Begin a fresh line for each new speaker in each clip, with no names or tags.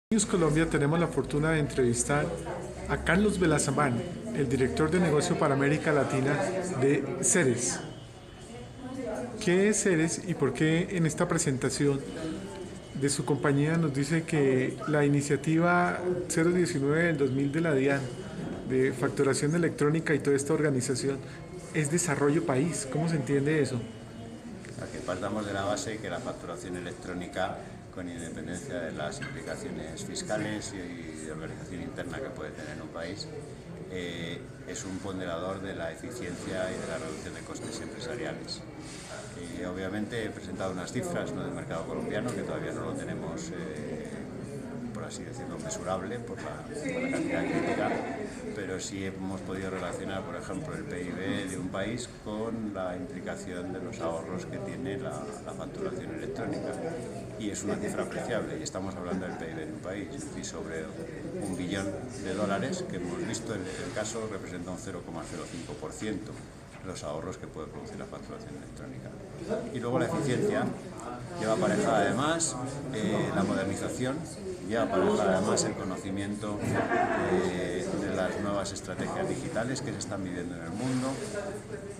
News Colombia tenemos la fortuna de entrevistar a Carlos Velazamán, el director de negocio para América Latina de Ceres. ¿Qué es Ceres y por qué en esta presentación de su compañía nos dice que la iniciativa 019 del 2000 de la DIAN de facturación electrónica y toda esta organización es desarrollo país? ¿Cómo se entiende eso?
Que partamos de la base que la facturación electrónica, con independencia de las implicaciones fiscales y de organización interna que puede tener un país, es un ponderador de la eficiencia y de la reducción de costes empresariales. Obviamente he presentado unas cifras, ¿no?, del mercado colombiano, que todavía no lo tenemos, por así decirlo, mesurable por la cantidad crítica, pero sí hemos podido relacionar, por ejemplo, el PIB de un país con la implicación de los ahorros que tiene la facturación electrónica. Y es una cifra apreciable, y estamos hablando del PIB de un país, es decir, sobre $1 billón, que hemos visto en el caso representa un 0,05% los ahorros que puede producir la facturación electrónica. Y luego la eficiencia lleva aparejada además la modernización, lleva aparejada además el conocimiento de las nuevas estrategias digitales que se están viviendo en el mundo,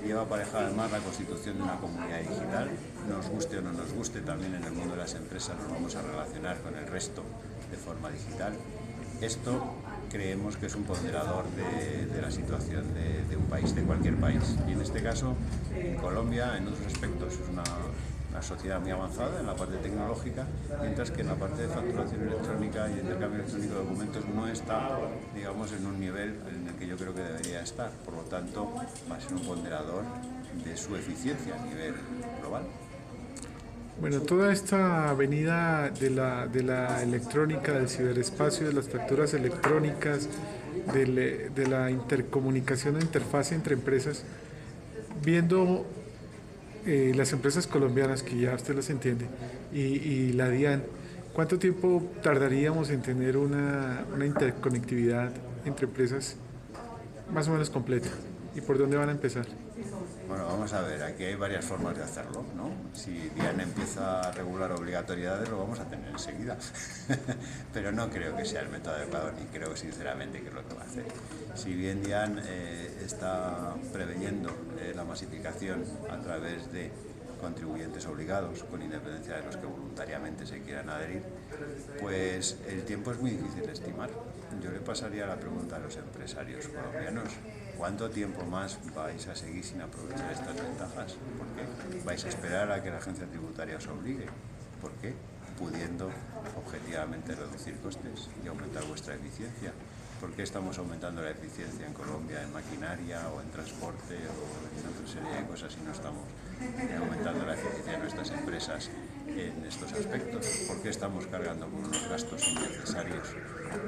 lleva aparejada además la constitución de una comunidad digital. Nos guste o no nos guste, también en el mundo de las empresas nos vamos a relacionar con el resto de forma digital. Esto creemos que es un ponderador de la situación de un país, de cualquier país. Y en este caso, en Colombia, en otros aspectos, es una sociedad muy avanzada en la parte tecnológica, mientras que en la parte de facturación electrónica y intercambio electrónico de documentos no está, digamos, en un nivel en el que yo creo que debería estar. Por lo tanto, va a ser un ponderador de su eficiencia a nivel global.
Bueno, toda esta avenida de la electrónica, del ciberespacio, de las facturas electrónicas, de la intercomunicación e interfaz entre empresas, viendo las empresas colombianas, que ya usted las entiende, y la DIAN, ¿cuánto tiempo tardaríamos en tener una interconectividad entre empresas más o menos completa? ¿Y por dónde van a empezar?
Bueno, vamos a ver, aquí hay varias formas de hacerlo, ¿no? Si DIAN empieza a regular obligatoriedades, lo vamos a tener enseguida. Pero no creo que sea el método adecuado, ni creo sinceramente que es lo que va a hacer. Si bien DIAN está preveyendo la masificación a través de contribuyentes obligados, con independencia de los que voluntariamente se quieran adherir, pues el tiempo es muy difícil de estimar. Yo le pasaría la pregunta a los empresarios colombianos: ¿cuánto tiempo más vais a seguir sin aprovechar estas ventajas? ¿Por qué vais a esperar a que la agencia tributaria os obligue? ¿Por qué? Pudiendo objetivamente reducir costes y aumentar vuestra eficiencia. ¿Por qué estamos aumentando la eficiencia en Colombia en maquinaria o en transporte o en otra serie de cosas y no estamos aumentando la eficiencia de nuestras empresas en estos aspectos? ¿Por qué estamos cargando con unos gastos innecesarios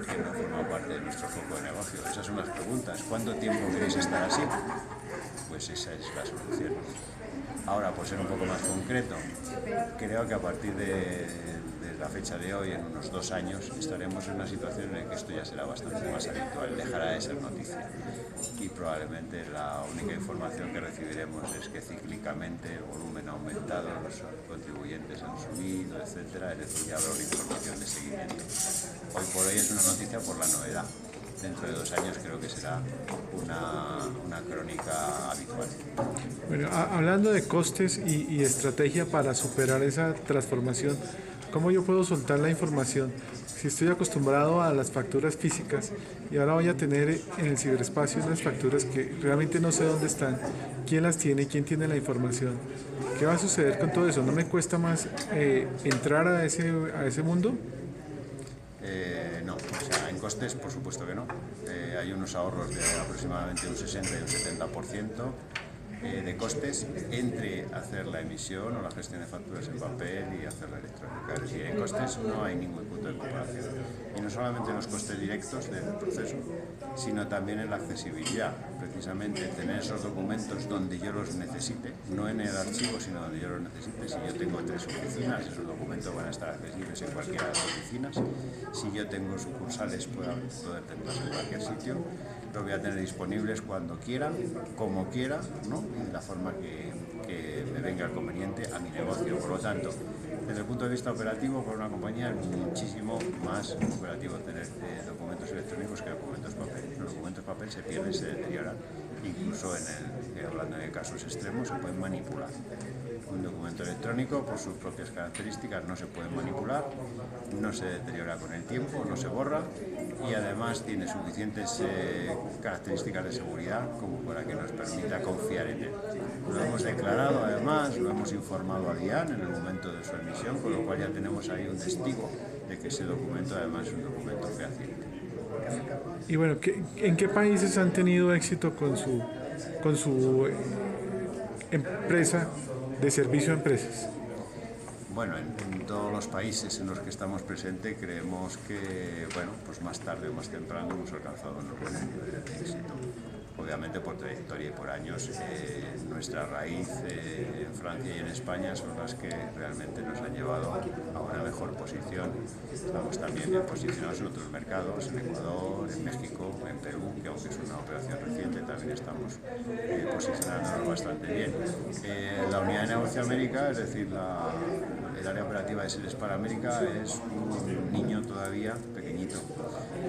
que no forman parte de nuestro foco de negocio? Esas son las preguntas. ¿Cuánto tiempo queréis estar así? Pues esa es la solución. Ahora, por ser un poco más concreto, creo que a partir de la fecha de hoy, en unos 2 años, estaremos en una situación en la que esto ya será bastante más habitual, dejará de ser noticia. Y probablemente la única información que recibiremos es que cíclicamente el volumen ha aumentado, los contribuyentes han subido, etcétera. Es decir, ya habrá una información de seguimiento. Hoy por hoy es una noticia por la novedad. Dentro de 2 años creo que será una crónica habitual.
Bueno, hablando de costes y estrategia para superar esa transformación, ¿cómo yo puedo soltar la información? Si estoy acostumbrado a las facturas físicas y ahora voy a tener en el ciberespacio unas facturas que realmente no sé dónde están, quién las tiene, quién tiene la información, ¿qué va a suceder con todo eso? ¿No me cuesta más entrar a ese mundo?
No, o sea, en costes por supuesto que no. Hay unos ahorros de aproximadamente un 60 y un 70% de costes entre hacer la emisión o la gestión de facturas en papel y hacerla electrónica. Es decir, en costes no hay ningún punto de comparación. Y no solamente en los costes directos del proceso, sino también en la accesibilidad. Precisamente tener esos documentos donde yo los necesite, no en el archivo, sino donde yo los necesite. Si yo tengo 3 oficinas, esos documentos van a estar accesibles en cualquiera de las oficinas. Si yo tengo sucursales, puedo poder tenerlas en cualquier sitio. Los voy a tener disponibles cuando quiera, como quiera, ¿no? Y de la forma que me venga conveniente a mi negocio. Por lo tanto, Desde el punto de vista operativo, para una compañía es muchísimo más operativo tener documentos electrónicos que documentos papel. Los documentos papel se pierden, se deterioran. Incluso hablando de casos extremos, se pueden manipular. Un documento electrónico, por sus propias características, no se puede manipular, no se deteriora con el tiempo, no se borra y además tiene suficientes características de seguridad como para que nos permita confiar en él. Lo hemos declarado además, lo hemos informado al IAN en el momento de su emisión, con lo cual ya tenemos ahí un testigo de que ese documento además es un documento fehaciente.
Y bueno, ¿en qué países han tenido éxito con su empresa de servicio a empresas?
Bueno, en todos los países en los que estamos presentes creemos que, bueno, pues más tarde o más temprano hemos alcanzado unos buenos niveles de éxito. Obviamente por trayectoria y por años, nuestra raíz en Francia y en España son las que realmente nos han llevado a una mejor posición. Estamos también bien posicionados en otros mercados, en Ecuador, en México, en Perú, que aunque es una operación reciente, también estamos posicionándonos bastante bien. La unidad de negocio América, es decir, el área operativa de Sales para América es un niño todavía pequeñito.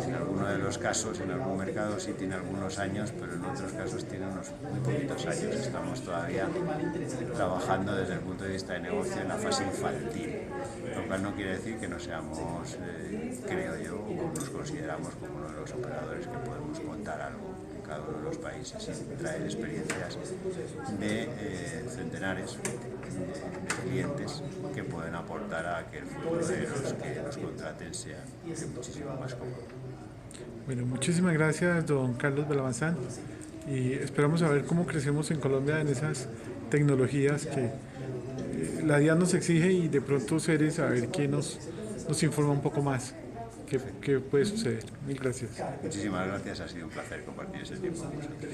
En algunos de los casos, en algún mercado sí tiene algunos años, pero en otros casos tiene unos muy poquitos años. Estamos todavía trabajando desde el punto de vista de negocio en la fase infantil, lo cual no quiere decir que no seamos, creo yo, o nos consideramos como uno de los operadores que podemos contar algo en cada uno de los países y traer experiencias de centenares de clientes que pueden aportar a que el futuro de los que nos contraten sea muchísimo más cómodo.
Bueno, muchísimas gracias, don Carlos Belalmanzán, y esperamos a ver cómo crecemos en Colombia en esas tecnologías que la DIAN nos exige y de pronto Ceres a ver quién nos informa un poco más qué puede suceder. Mil gracias.
Muchísimas gracias, ha sido un placer compartir ese tiempo con vosotros.